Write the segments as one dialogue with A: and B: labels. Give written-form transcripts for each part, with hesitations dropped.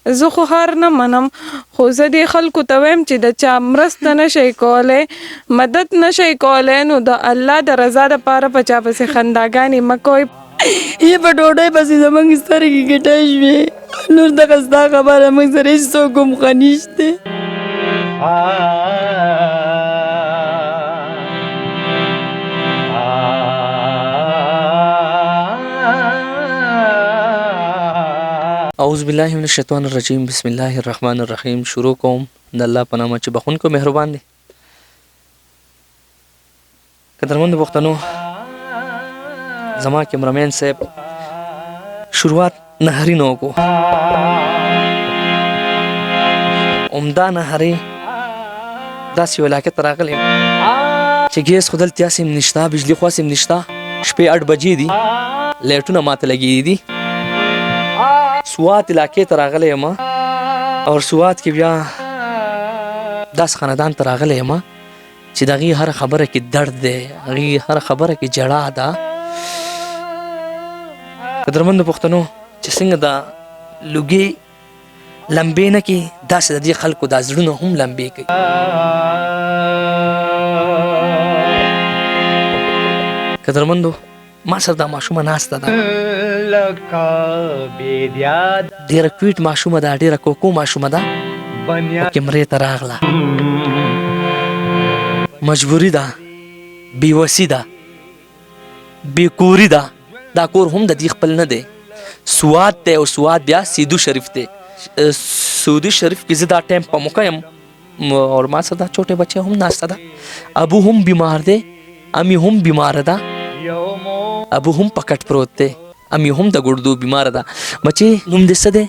A: زه خو هر نه منم، خو زه دې خلکو ته وایم چې د چا مرسته نشئ کولی، مدد نشئ کولی، نو د الله د رضا دپاره په چا پسې خنداګانې مه کوئ.
B: یې په ډوډۍ پسې زموږ سترګې ګټی شوې. نور دغه ستا خبره موږ سره هېڅ څوک هم ښه نشته.
C: اعوذ بالله من الشیطان الرجیم. بسم الله الرحمن الرحیم. شروع کوم د الله په نامه چې بخونکو مهربان دی. قدرمنو پښتنو، زما کیمرامین صاحب شروعات نهري نه وکړو، عمده نهري داسې یو علاقې ته راغلی یم چې ګیس خو دلته هسې هم نشته، بجلي خو هسې هم نشته، شپې 8 بجې دي، لایټونه ماته لګېدي دي. سوات علاقې ته راغلی یم او سوات کې بیا داسې خاندان ته راغلی یم چې د هغې هره خبره کې درد دی، هغې هره خبره کې جړا ده. قدرمنو پښتنو، چې څنګه د لوګي لمبې نه کې، داسې د دې خلکو دا زړونه هم لمبې کوي. قدرمندو، ما سره دا ماشومه ناسته ده، ډېره کویټ ماشومه ده، ډېره کوکو ماشومه ده، کیمرې ته راغله. مجبوري ده، بېوسي ده، بېکوري ده. دا کور هم د دې خپل نه دی، سوات دی، او سوات بیا سیدو شریف دی. سعودي شریف کې زه دا ټایم په موقع یم اور ما سره دا چوټې بچی هم ناسته ده. ابو هم بیمار دی، امی هم بیماره ده. ابو هم په کټ پروت دی، امی هم د ګردو بیماره ده. بچی نوم دې څه دی؟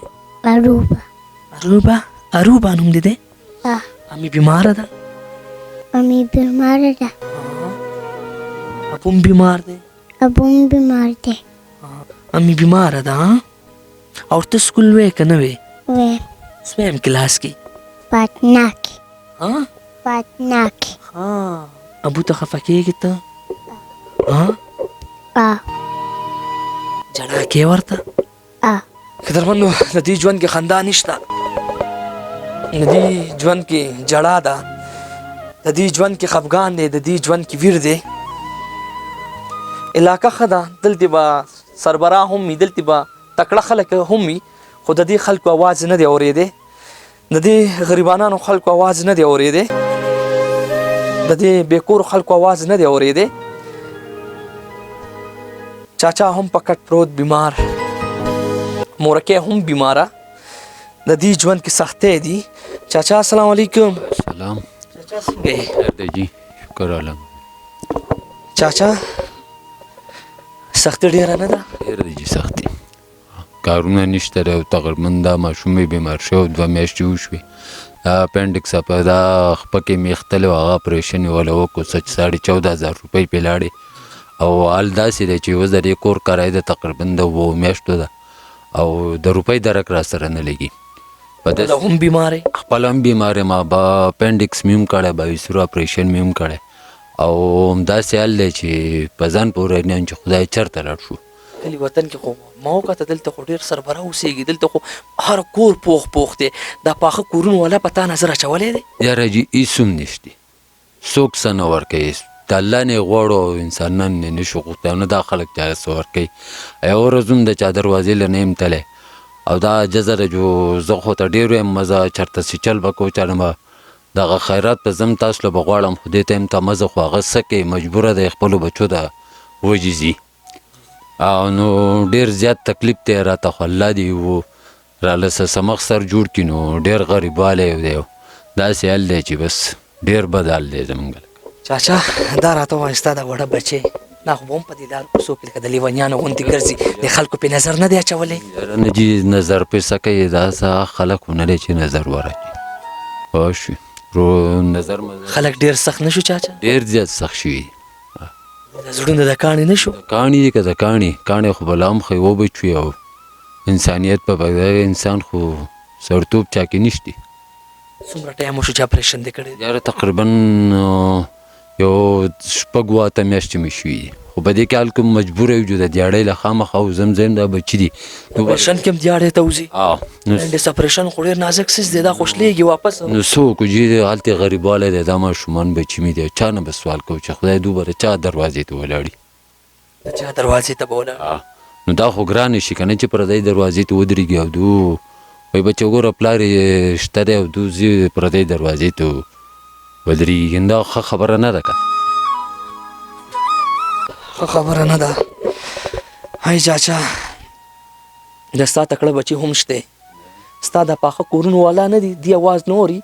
C: اروبا نوم دې دی؟ امی بیماره ده؟
D: امی بیماره ده.
C: ابو هم بیمار دی؟
D: ابو هم بیمار دی.
C: امی بیماره ده. او ته سکول وی که نه وی؟
D: وی.
C: سویم کلاس کې؟
D: پاتنا کې. پاتنا کې.
C: ابو ته خفه کېږي ته؟ جړا کې ورته؟ قدرمنو، د دې ژوند کې خندا نشته، د دې ژوند کې جړا ده، د دې ژوند کې خفګان دی، د دې ژوند کې ویر دی. علاقه ښه ده، دلته به سربراه هم وي، دلته به تکړه خلک هم وي، خو د دې خلکو اواز نه دی اورېدی، د دې غریبانانو خلکو اواز نه دی اورېدی، د دې بېکورو خلکو اواز نه دی اورېدی. چاچا هم په کټ پروت بیمار، مورکۍ هم بیماره، د دې ژوند کې سختۍ دي. چاچا السلام علیکم.
E: سلام.
C: چاچا څنګه یې؟
E: خیر دی جی، شکر الحمد.
C: چاچا سختي ډېره نه ده؟
E: ډېره دی جی سختي، کارونه نشته دی او تقریبا دا ماشوم مې بیمار شوی، 2 میاشتې وشوې. دا اپنډکس دا خپه کې مې اختلی و، هغه اپریشن یې وله وکړو، څه چې 14,500 روپۍ پې لاړې. او حال داسې دی چې اوس د دې کور کرایه ده تقریبا د 2 میاشتو ده او د روپۍ درک را سره نه لګي.
C: خپله هم بیمار یې؟
E: خپله هم بیمار یم، اپنډکس مې هم کړی، 22 اپریشن مې هم کړی، او همداسې حال دی چې په ځان پورې نه یم چې خدای چېرته لاړ شو.
C: کلي وطن کې خو ما وکته دلته خو ډېر سربره اوسېږي، دلته خو هر کور پوخ دی، دا پاخه کورونه والا په تا نظر اچولی دی؟
E: یاره جي هېڅ هم نشته، څوک څه نه ورکوي، د الله نه یې غواړو او انسانان نه نشو غوښتی، نه دا خلک چا څه ورکوي. یوه ورځ هم د چا دروازې له نه یم تلی، او دا جزه ده جو زه خو ته ډېر یم، مزه چېرته سیچل به کوو، چېرته به دغه خیرات ته ځم، تاسو له به غواړم، خو دې ته یم ته مزه خو هغه څه کوي، مجبوره ده خپلو بچو د وجې ځي. او نو ډېر زیات تکلیف دی راته، خو الله دې و راله سمخ سر جوړ کړي. نو ډېر غریبوالی دی، داسې حال دی چې بس ډېر بد حال دی زمونږ.
C: چاچا دا راته ووایه، ستا دا وړه بچی دا خو به هم په دې لارو کوڅو کې لکه د لیونیانو غوندې ګرځي، د خلکو پې نظر نه دی اچولی؟
E: یاره نه جي نظر پې څه کوي، داسې خلک خو نه دی چې نظر ورکړي. پوه شوې؟ نظر
C: خلک ډېر سخت نه شو چاچا؟
E: ډېر زیات سخت شوي دي.
C: زړونه د کاڼي نه شو؟
E: کاڼي دي که د کاڼي خو به لا هم ښه وبچوي، او انسانیت په بغیر انسان خو سړتوب چا کې نشته.
C: څومره ټایم وشو چې اپریشن دې کړی؟
E: یاره تقریبا یو 6-8 میاشتې مې شوي دي، خو په دې کې حال کې مجبور یو چې د دیاړۍ له خامخا او زمزم دا بچي دي
C: اپریشن کې هم دیاړې ته وځي
E: نو
C: ډس اپریشن خو ډېر نازک سیز دی دا خوشلیږي واپس
E: نو څوک چې هلته غریبوالی دی دا ماشومان بچي مې دی چا نه به سوال کوو چې خدای دوباره چا دروازې ته ولاړي
C: د چا دروازې ته به ولاړ
E: نو دا خو ګرانې شي که نه چې پردی دروازې ته ودرېږي او دو وایي بچه وګوره پلار یې شته دی او دو ځي پردی دروازې ته ودرېږي دا ښه خبره نه ده که
C: ښه خبره نه ده هی چاچا د ستا تکړه بچي هم شته ستا د پاخه کورونو والا نه دي دی اواز نه اوري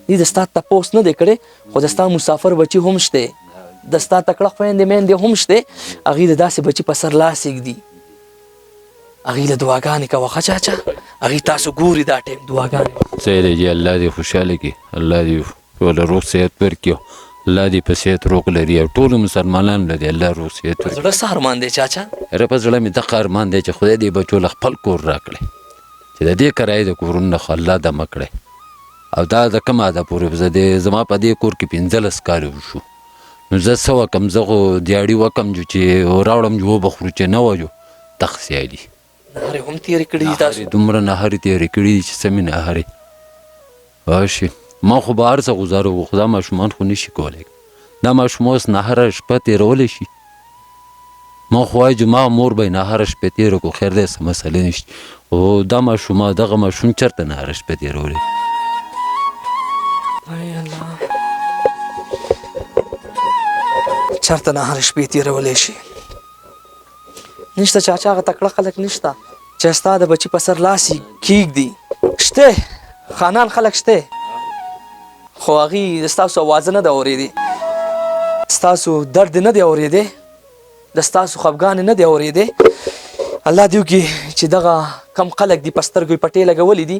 C: دی د ستا تپوس نه دی کړی خو د ستا مسافر بچي هم شته د ستا تکړه خویندې میندې هم شته هغوی د داسې بچي په سر لاس ایږدي هغوی له دعاګانې کوه ښه چاچا هغوی تاسو ګوري دا ټایم دعاګانې
E: صحیح دی جی الله دې خوشحاله کړي الله دې ټوله روغ صحت ورکړي الله دې په صحت روغ لري او ټولو مسلمانانو له دې الله روغ صحت ورکړي
C: زړه څه ارمان دی چاچا
E: ره په زړه مې دغه ارمان دی چې خدای دې بچو له خپل کور راکړي چې د دې کرایې د کورونو نه خو الله دمه کړی او دا د کوم عاده پورې زما په دې کور کې 15 کاله وشو نو زه څه وکړم زه خو دیاړي وکړم چې راوړم چې وبخورو چې نه وجو تخسیالي
C: نهرې هم تېرې کړي دي تاسو
E: دومره نهرې تېرې کړي دي چې څه مې نهرې راشي ما خو به هر څه ګزاره وکړو خو دا ماشومان خو نشي کولی دا ماشوم اوس نهره شپه تېرولی شي ما خو وایي چې ما مور به یې نهره شپې تېره کړو خیر دی څه مسلې نشته خو دا ماشوم دغه ماشوم چېرته نهره شپې تېرولی
C: ای الله چېرته نهره شپې تېرولی شي نشته چاچا هغه تکړه خلک نشته چې ستا د بچي په سر لاس یې کېږدي شته خانان خلک شته خو هغوی ستاسو اوازه نه ده اورېدې ستاسو درد نه دی اورېدی د ستاسو خفګان نه دی اورېدی الله دې وکړي چې دغه کم خلک دي په سترګو یې پټې لګولي دي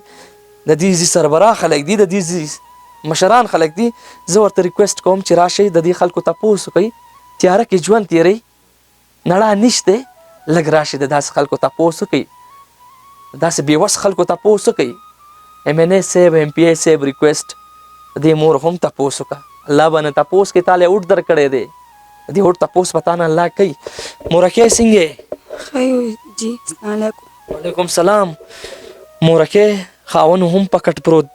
C: د دې ځي سربراه خلک دي د دې ځي مشران خلک دي زه ورته ریکویسټ کوم چې راشئ د دې خلکو تپوس وکئ تیاره کې ژوند تېروئ نړه نشته لږ راشئ د داسې خلکو تپوس وکئ داسې بېوس خلکو تپوس وکئ MNA صاحب MPA صاحب ریکویسټ د دې مور هم تپوس وکړه الله به نه تپوس کې تاله اوټ در کړی دی د دې اوټ تپوس به تا نه الله کوي مورکۍ څنګه یې
B: خیر جی السلام علیکم
C: وعلیکم سلام مورکۍ خاون هم پکټ پروت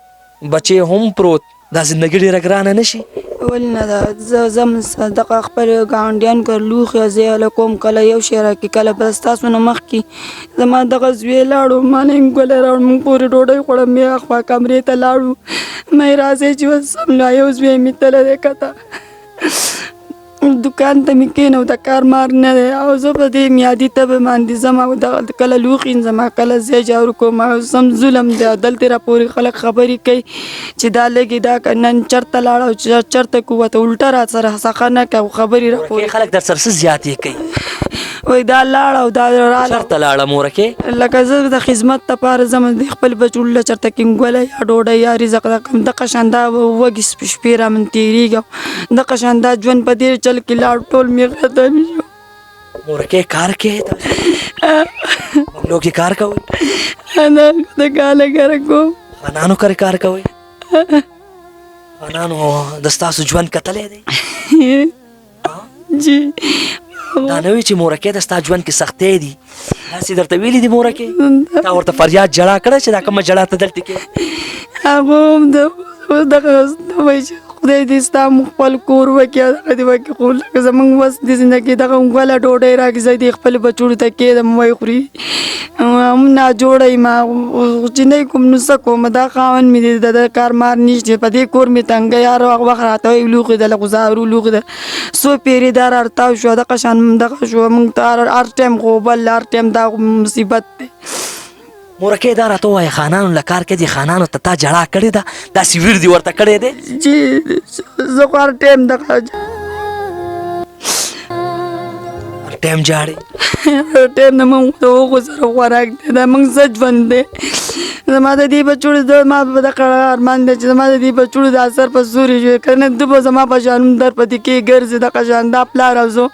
C: بچې هم پروت دا زندګي ډېره ګرانه نه شي
B: ولې نه ده زه ځم دغه خپل ګاونډیان کر لوښي زه هله کوم کله یو شی راکړي کله به ستاسو نه مخکې زما دغه زوی لاړو ما نه ګولی راوړ موږ پورې ډوډۍ خوړم بیا خوا کمرې ته لاړو مې راځئ چې اوس سملا یو زوی مې تللی دی کته دکان ته مې کېنو د کار مار نه دی او زه په دې میادي تبه باندې ځم او کله لوښي ځم کله ځای جارو کوم او سم ظلم دی دلته راپورې خلک خبرې کوي چې دا لږې دا که نن چېرته لاړه او چېرته قوت الټه را سره څخه نه کوي خبرې راپورې
C: خلک در سره څه زیاتې کوي
B: وایي دا لاړه او دا راله
C: چېرته لاړه مورکۍ
B: لکه زه د خدمت لپاره ځم د خپل بچو له چېرته کې ګوله یا ډوډۍ یا رزق دغه شان دا وږې شپې رامن تېرېږي دغه شان دا ژوند په دې چل کې لاړ ټول مې ختم شو
C: مورکۍ کار کوې بنګلو کې کار کوئ
B: انا د کاله کاره کوم
C: خانانو کرے کار کوئ خانانو د ستاسو ژوند کتلی دی
B: جی
C: دا نه وي چې مورکۍ د ستا ژوند کې سختۍ دي داسې درته ویلي دي مورکۍ تا ورته فریاد جړا کړه چې دا کومه جړا ته دلته کې
B: هغه هم دغه وایي چې خدای دې ستا موږ خپل کور وکړي دغه دې وکړي خو لکه زموږ وس د زندګۍ دغه غوله ډوډۍ راکړي زه دې خپل بچوړو ته کېدم وایي خوري هم ناجوړه یم چې نه کوم نو څه کوم دا خاوند مې دی د کار مار نشته په دې کور مې تنګی هر وخت راته وایي لوښي د غوزارو لوښي د څو پیرې دا راتاو شو دغه شان دغه شو موږ ته هر ټایم خو بل هر ټایم دا مصیبت دی
C: مورکۍ دا راته ووایه خانانو له کار کې دي خانانو ته تا جړا کړې ده داسې ویر دي ورته کړی دی
B: جی زه خو هر ټایم دغه
C: هر ټایم جاړې
B: ټایم نه موږ د هغو سره خوراک دی دا موږ څه ژوند دی زما د دې بچوړو زما په دغه ارمان دی چې زما د دې بچوړو د اثر په سوري شوی که نه ده به زما په شان در پسې کې ګرځي دغه شان دا پلار او زه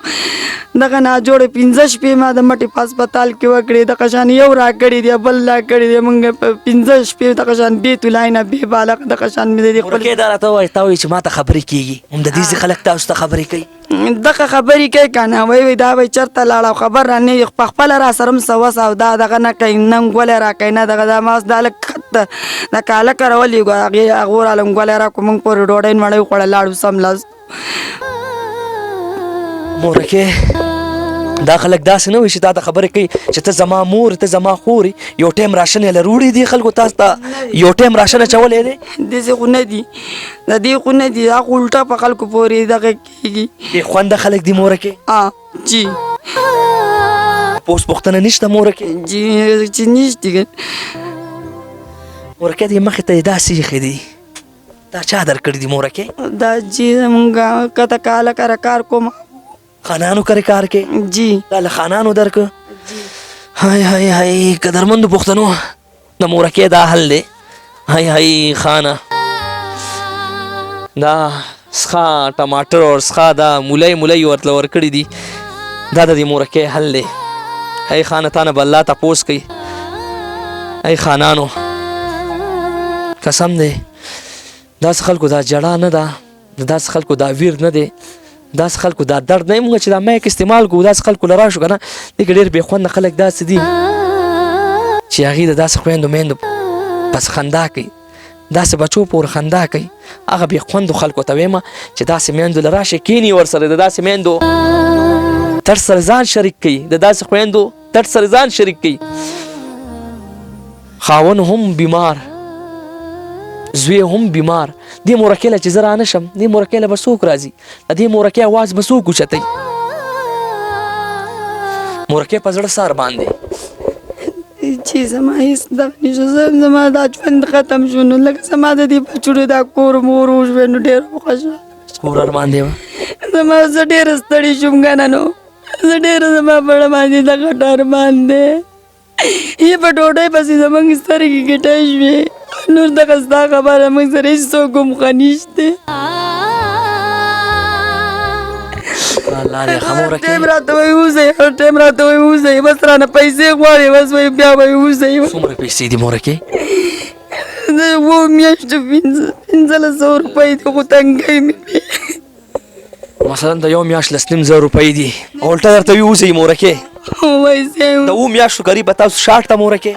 B: دغه ناجوړې 15 شپې ما د مټې په هسپتال کې وکړې دغه شان یو راکړی دی بل راکړی دی موږ 15 شپې دغه شان بې تولای نه بې بالغ دغه شان مې د دې خپل
C: مورکۍ دا راته ووایه تا وایي چې ما ته خبرې کېږي هم د دې خلک تاسو ته خبرې کوي
B: دغه خبرې کوي که نه وایي دا به چېرته لاړه خبر رانه په خپله را سره هم څه وس او دا دغه نه کوي نه ګولی را کوي نه دغه دا ما اوس دا لږ خط د کالکه راولېږو هغې راله ګولی را کړو موږ پورې ډوډۍ مړۍ وخوړه لاړو سملاست
C: مورکې دا خلک داسې نه وي چې تا ته خبرې کوي چې ته زما مور ته زما خور یو ټایم راشن یې له روړي دي خلکو تاسو ته یو ټایم راشن اچولی دی
B: داسې خو نه دي د دې خو نه دي دا خو الټه په خلکو پورې دغه کېږي
C: بې خونده خلک دي مورکې
B: جی
C: پوس پوښتنه نشته مورکې
B: جی چې نشته
C: مورکې دې مخې ته یې داسې ایښې دي دا چا درکړي دي مورکې
B: دا جی زمونږ کته کاله کره کار کوم
C: خانانو کرے کار کې
B: جی
C: دا له خانانو درک هاي هاي هاي قدرمندو پښتنو د مورکې دا حل دی هاي هاي خانه دا سخا ټماټر او سخا دا مولای ورته ورکړي دي دا د دې مورکې حل دی هاي خانه تانه به الله تپوس کوي هاي خانانو قسم دی داسې خلکو دا جړه نه ده داسې خلکو دا ویر نه دی داسې خلکو دا درد نه موږ چې دا میک استعمال کوو داسې خلکو له راشو که نه دې کې ډېر بې خونده خلک داسې دي چې هغې د داسې خویندو میندو پس خندا کوي داسې بچو پورې خندا کوي هغه بې خوندو خلکو ته وایم چې داسې میندو له راشي کیني ورسره د داسې میندو تر سره ځان شریک کوي د داسې خویندو تر سره ځان شریک کوي خاون هم بیمار زوی هم بیمار دې مورکې له چې زه رانه شم دې مورکې له به څوک راځي د دې مورکې اواز به څوک اوچتوي مورکې په زړه سار باندې
B: چې زما هېڅ دغه نشته زما دا ژوند ختم شو نو لکه زما د دې بچوړو دا کور مور وشوې نو ډېر خوښه
C: کور ارمان دی
B: زما زه ډېره ستړې شوم که نه نو زه ډېره زما بړه باندې دغه ډارمان دی یې په ډوډۍ پسې زموږ سترګې ګټه شوې نور دغه ستا خبره موږ سره هېڅ څوک هم ښه نشته ټایم راته وایي وځئ هر ټایم راته وایي وځئ بس رانه پیسې غواړې بس وایي بیا وایي وځئ
C: څومره پیسې دي مورکې
B: د 7 میاشتو 1500 روپۍ دي خو تنګی مې
C: مثلا د یو میاشت 1500 روپۍ دي الټه درته وي وځئ مورکې د 7 میاشتو قریب تاسو شاټ ته مورکې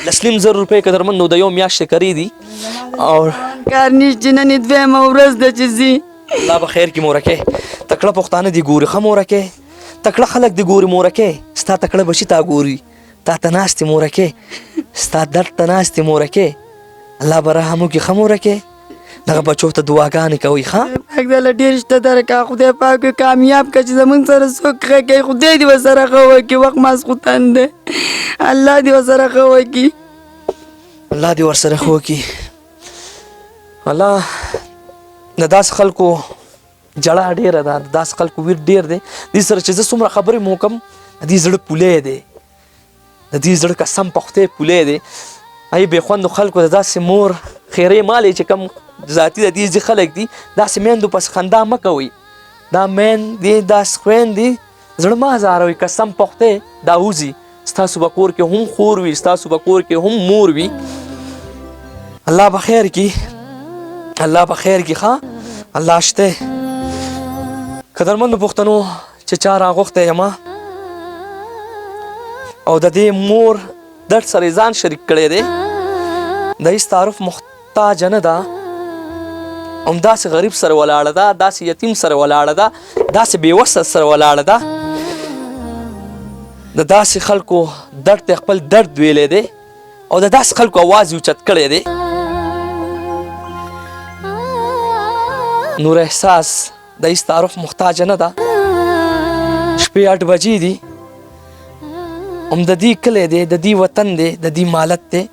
C: 1500 روپۍ قدرمندو د یو میاشتې کری دي او
B: کار نشته نن یې دویمه ورځ ده چې ځي
C: الله به خیر کړي مورکې تکړه پښتانه دي ګوري ښه مورکې تکړه خلک دي ګوري مورکې ستا تکړه بچي تا ګوري تا ته ناستې مورکې ستا درد ته ناستې مورکې الله به رحم وکړي ښه مورکې دغه بچو ته دعاګانې کوئ ښه
B: پاک دله ډېر شته درکړه خدای پاک یې کامیاب کړه چې زموږ سره څوک ښه کوي خدای دې ورسره ښه وکړي وخت ماسخوتن دی الله دې ورسره ښه وکړي
C: الله دې ورسره ښه وکړي الله د داسې خلکو جړه ډېره ده د داسې خلکو ویر ډېر دی دې سره چې زه څومره خبرې مو وکړم د دې زړه پولی دی د دې زړه قسم په خدای پولی دی ای بې خوندو خلکو د داسې مور خیرې مالې چې کوم ذاتي د دې خلک دي داسې میندو پس خندا مه کوئ دا میندې داسې خویندې زړه مه ازاروئ قسم په خدای دا وځي ستاسو به کور کې هم خور وي ستاسو به کور کې هم مور وي الله به خیر کړي الله به خیر کړي ښه الله شته قدرمندو پښتنو چې چا راغوښتی یم او د دې مور درد سره ځان شریک کړی دی د هېڅ تعارف محتاجه نه ده همداسې غریب سره ولاړه ده داسې یتیم سره ولاړه ده داسې بېوسه سره ولاړه ده د داسې خلکو درد ته خپل درد ویلی دی او د داسې خلکو اواز یې اوچت کړی دی نور احساس د هېڅ تعارف محتاجه نه ده شپې 8 بجې دي هم د دې کلی دی د دې وطن دی د دې مالت دی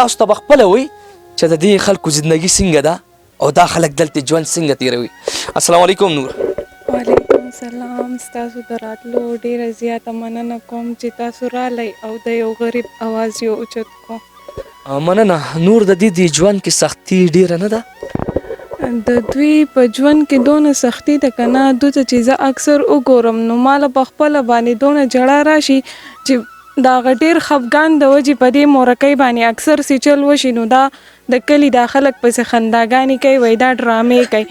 C: تاسو ته به خپله وایي چې د دې خلکو زندګي څنګه ده او دا خلک دلته ژوند څنګه تیروي السلام علیکم نور
A: وعلیکم السلام ستاسو د راتلو ډیره زیاته مننه کوم چې تاسو رالی او د یو غریب اواز یې اوچت کړو
C: مننه نور د دې ژوند کې سختي ډیره نه ده
A: د دوی په ژوند کې دونه سختی ده که نه دوی ته چې زه اکثر وګورم نو ماله په خپله باندې دونه جړه راشي چې د هغه ډېر خفګان د وجې په دې مورکۍ باندې اکثر سیچل وشي نو دا د کلي دا خلک پسې خنداګانې کوي وایي دا ډرامې کوي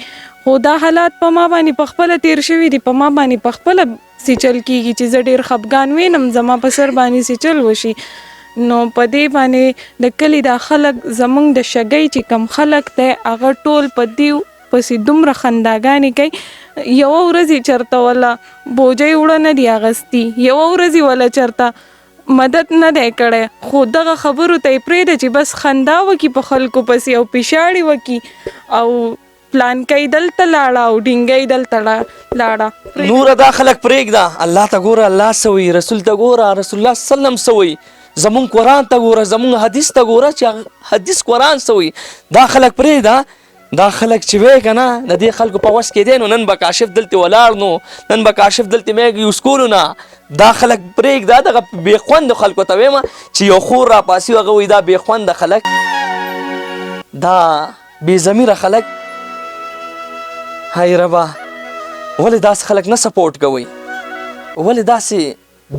A: خو دا حالات په ما باندې پخپله تیر شوي دي، په ما باندې پخپله سیچل کیږي چې زه ډېر خفګان وینم زما په سر باندې سیچل وشي. نو په دې باندې د کلي دا خلک زمونږ د شګۍ چې کم خلک دی هغه ټول په دې پسې دومره خنداګانې کوي. یوه ورځ چرته ولا بوجۍ وړه نه دي اغستي، یوه ورځ ولا چرته مدد نه دی کړی، خو دغه خبرو ته یې پرېږده چې بس خندا وکړي په خلکو پسې او پیشاړې وکړي او پلان کوي دلته لاړه او ډینګۍ دلته لاړه.
C: نوره دا خلک پرېږده، الله ته ګوره الله څه وایي، رسول ته ګوره رسول الله صلی الله علیه وسلم څه وایي، زمونږ قرآن ته ګوره زمونږ حدیث ته ګوره چې حدیث قرآن څه وایي. دا خلک پرېږده، دا خلک چې وایي که نه د دې خلکو په وس کې دی نو نن به کاشف دلته ولاړ نو نن به کاشف دلته میږ یوز کولو نه. دا خلک پرېږده، دغه بې خوندو خلکو ته وایم چې یو خور راپاسي هغه وایي دا بې خونده خلک، دا بې ضمیره خلک. هی ربا ولې داسې خلک نه سپورټ کوئ، ولې داسې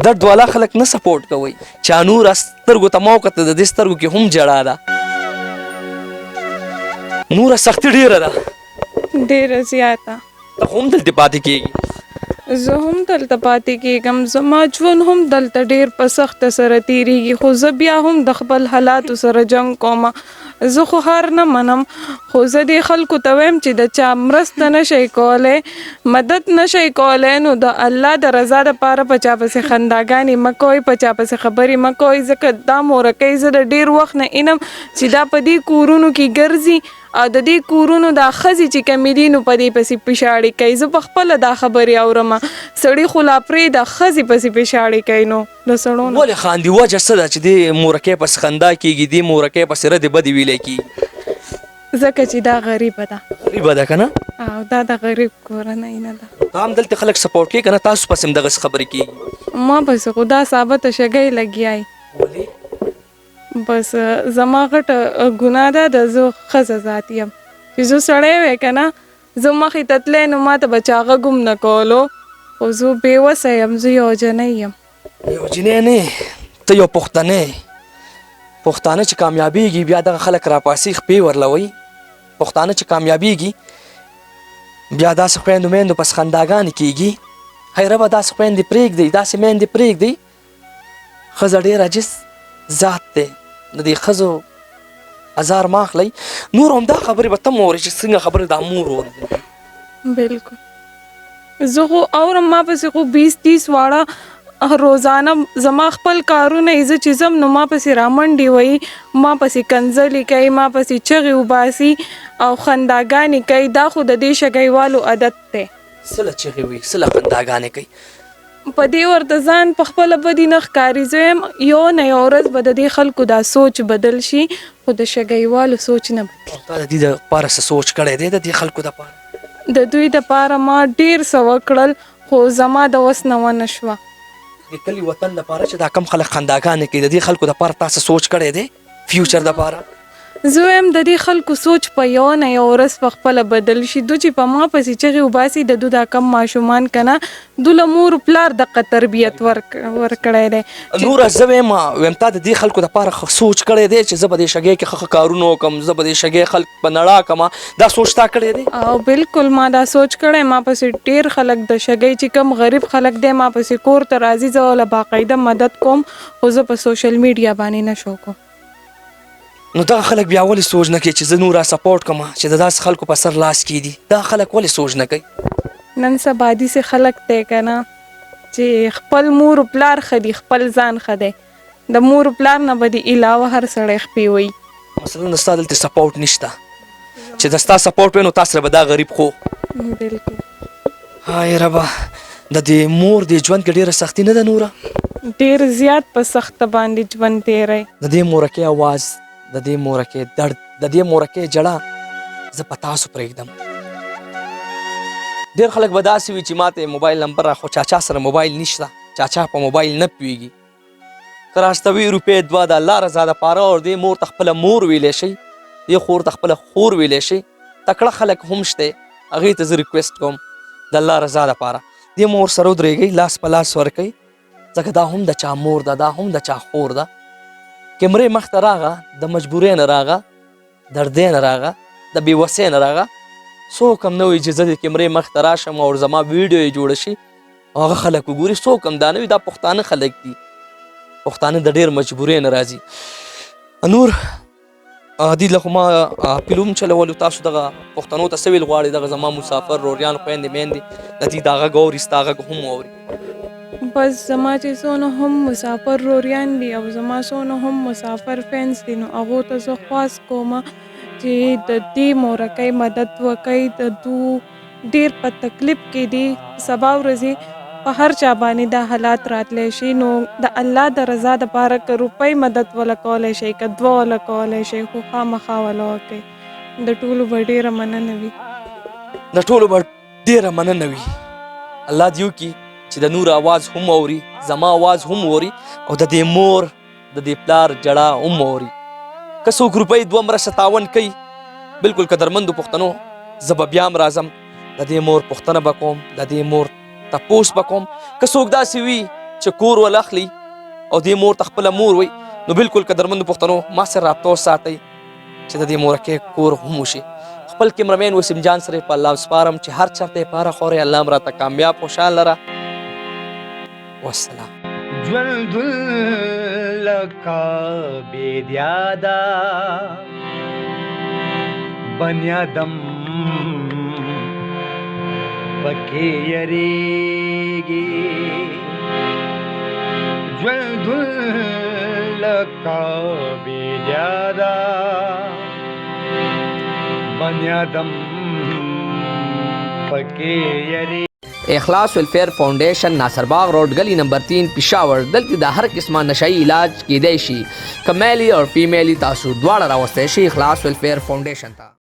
C: درد والا خلک نه سپورټ کوئ. چا نور سترګو ته ما وکتل د دې سترګو کې هم ژړا ده، نوره سختي ډېره ده،
A: ډېره زیاته.
C: ته خو هم دلته پاتې کېږي.
A: زه هم دلته پاتې کېږم، زما ژوند هم دلته ډېر په سخته سره تېرېږي، خو زه بیا هم د خپل حالاتو سره جنګ کوم. زه خو هار نه منم، خو زه دې خلکو ته وایم چې د چا مرسته نشئ کولی، مدد نشئ کولی، نو د الله د رضا دپاره په چا پسې خنداګانې مه کوئ، په چا پسې خبرې مه کوئ، ځکه دا مورکۍ زه د ډېر وخت نه اینم چې دا په دې کورونو کې ګرځي او د دې کورونو دا ښځې چې کمې دي نو په دې پسې پیشاړې کوي. زه پخپله دا خبرې اورم، سړي خو لا پرېږده ښځې پسې پیشاړې کوي. نو د سړو نه
C: ولې خاندي؟ وجه څه ده چې دې مورکۍ پسې خندا کېږي، دې مورکۍ پسې ردې بدې ویلی کېږي؟
A: ځکه چې دا غریبه ده،
C: غریبه ده که نه؟
A: او دا د غریب کورنۍ نه ده.
C: تا هم دلته خلک سپورټ کوي که نه؟ تاسو پسې هم دغسې خبرې کېږي؟
A: ما پسې خو دا ثابته شګۍ لګیای،
C: ولې؟
A: بس زما غټه ګناه ده د زه ښځه ذات یم چې زه سړی وی که نه زه مخې ته تلی نو ما ته به چا غږ هم نه کولو، خو زه بېوسه یم، زه یو جنۍ یم.
C: یو جنۍ نه، ته یو پښتنه یې. پښتانه چې کامیابیږي بیا دغه خلک راپاسي خپې ورلوي. پښتانه چې کامیابیږي بیا داسې خویندو میندو پس خنداګانې کېږي. هی ربه داسې خویندې پرېږدئ، داسې میندې پرېږدئ. ښځه ډېر عجز ذات دی، د دې ښځو ازار مه اخلئ. نور همدا خبرې به ته هم اورې چې څنګه خبرې دا مور اوري.
A: بالکل زه خو اورم، ما پسې خو 20-30 واړه روزانه زما خپل کارونه یې، زه چې ځم نو ما پسې رامنډې وهي، ما پسې کنځلې کوي، ما پسې چغې وباسي او خنداګانې کوي. دا خو د دې شګیوالو عادت دی.
C: څه له چغې وایي، څه له خنداګانې کوي؟
A: په دې ورته ځان په خپله بدي نه ښکاري. زه یم یو نه یو ورځ به د دې خلکو دا سوچ بدل شي، خو د شګیوالو سوچ نه بدل.
C: تا د دې دپاره څه سوچ کړی دی د دې خلکو دپاره؟
A: د دوی دپاره ما ډېر څه وکړل، خو زما د وس نه ونه شوه.
C: د کلي وطن دپاره چې دا کم خلک خنداګانې کوي، د دې خلکو دپاره تا څه سوچ کړی دی فیوچر دپاره؟
A: زه وایم د دې خلکو سوچ په یو نه یو ورځ په خپله بدل شي. دو چې په ما پسې چغې وباسي، د دو دا کم ماشومان که نه دو له مور پلار دقه تربیت ورکړی دی.
C: نوره زه وایم تا د دې خلکو دپاره سوچ کړی دی چې زه به دې شګۍ کې ښه کارونه وکړم، زه به دې شګۍ خلک په نړا کړم، دا سوچ تا کړی دی؟
A: او بالکل ما دا سوچ کړی. ما پسې ډېر خلک د شګۍ چې کم غریب خلک دی ما پسې کور ته راځي، زه وله باقاعده مدد کوم، خو زه په سوشل میډیا باندې نه شو کوم.
C: نو دغه خلک بیا ولې سوچ نه کوي چې زه نوره سپورټ کوم چې د داسې خلکو په سر لاس کېدي؟ دا خلک ولې سوچ نه کوي؟
A: نن سبا داسې خلک دی که نه چې خپل مور و پلار ښه دي، خپل ځان ښه دی، د مور و پلار نه به د علاوه هر سړی خپې وایي.
C: مثلا د ستا دلته سپورټ نشته، چې د ستا سپورټ وی نو تا سره به دا غریب خو.
A: بالکل.
C: های ربه د دې مور دې ژوند کې ډېره سختي نه ده نوره؟
A: ډېر زیات په سخته باندې ژوند تېری.
C: د دې مورکۍ اواز، د دې مورکۍ درد، د دې مورکۍ ژړا زه په تاسو پرېږدم. ډېر خلک به داسې وي چې ما ته موبایل نمبر را، خو چاچا سره موبایل نشته، چاچا په موبایل نه پوهېږي. که راستوي روپۍ دوه د الله رضا دپاره او دې مور ته خپله مور ویلی شئ، دې خور ته خپله خور ویلی شئ. تکړه خلک هم شته، هغې ته زه ریکویسټ کوم د الله رضا دپاره دې مور سره ودرېږئ، لاس په لاس ورکئ، ځکه دا هم د چا مور ده، دا هم د چا خور ده. کیمرې مخته راغه، د مجبورۍ نه راغه، دردۍ نه راغه، د بېوسۍ نه راغه، څوک هم نه وایي چې زه د کیمرې مخ ته راشم او زما ویډیو یې جوړه شي او هغه خلک وګوري. څوک هم دا نه وي. دا پښتانه خلک دي. پښتانه د ډېر مجبورۍ نه راځي. نور دې له خو ما فلم چلولو. تاسو دغه پښتنو ته څه ویل غواړئ؟ دغه زما مسافر روریان خویندې میندې د دې دا غږ اوري، ستا غږ هم اوري.
A: بس زما چې څونه هم مسافر روریان دي او زما څونه هم مسافر فینس دي نو هغو ته زه خواست کوم چې د دې مورکۍ مدد وکړئ. د دو ډېر په تکلیف کې دي. سبا ورځې په هر چا باندې دا حالات راتلی شي نو د الله د رضا دپاره که روپۍ مدد وله کولی شئ که دوه وله کولی شئ خو خامخا وله وکړئ. د ټولو به ډېره مننه وي.
C: د ټولو به ډېره مننه وي. الله دې وکړي چې د نور آواز هم اوري، زما آواز هم اوري او د دې مور د دې پلار جړه هم اوري. که څوک روپۍ دوه مرسته تاوان کوي بلکل قدرمندو پښتنو زه به بیا هم راځم. د دې مور پوښتنه به کوم، د دې مور تپوس به کوم. که څوک داسې وي چې کور ول اخلي او دې مور ته خپله مور وي نو بلکل قدرمندو پښتنو ما سره رابطه وساتئ چې د دې مورکۍ کور هم وشي. خپل کیمرمین وسیم جان سره په الله سپارم چې هر چرته یې پاره خورې الله هم راته کامیاب خوشحال لره. والسلام.
F: ژوند لکه بیدیاده بنیادم پکې یریږي. ژوند لکه بیدیاده بنیادم پکې یریږي.
C: اخلاص ویلفیر فاؤنڈیشن ناصرباغ روڈ گلی نمبر 3 پشاور. دلته د هر قسمه نشئی علاج کیدای شي. که میلی او فیمیلی تاسو دواړه راوستئ شي اخلاص ویلفیر فاؤنڈیشن ته.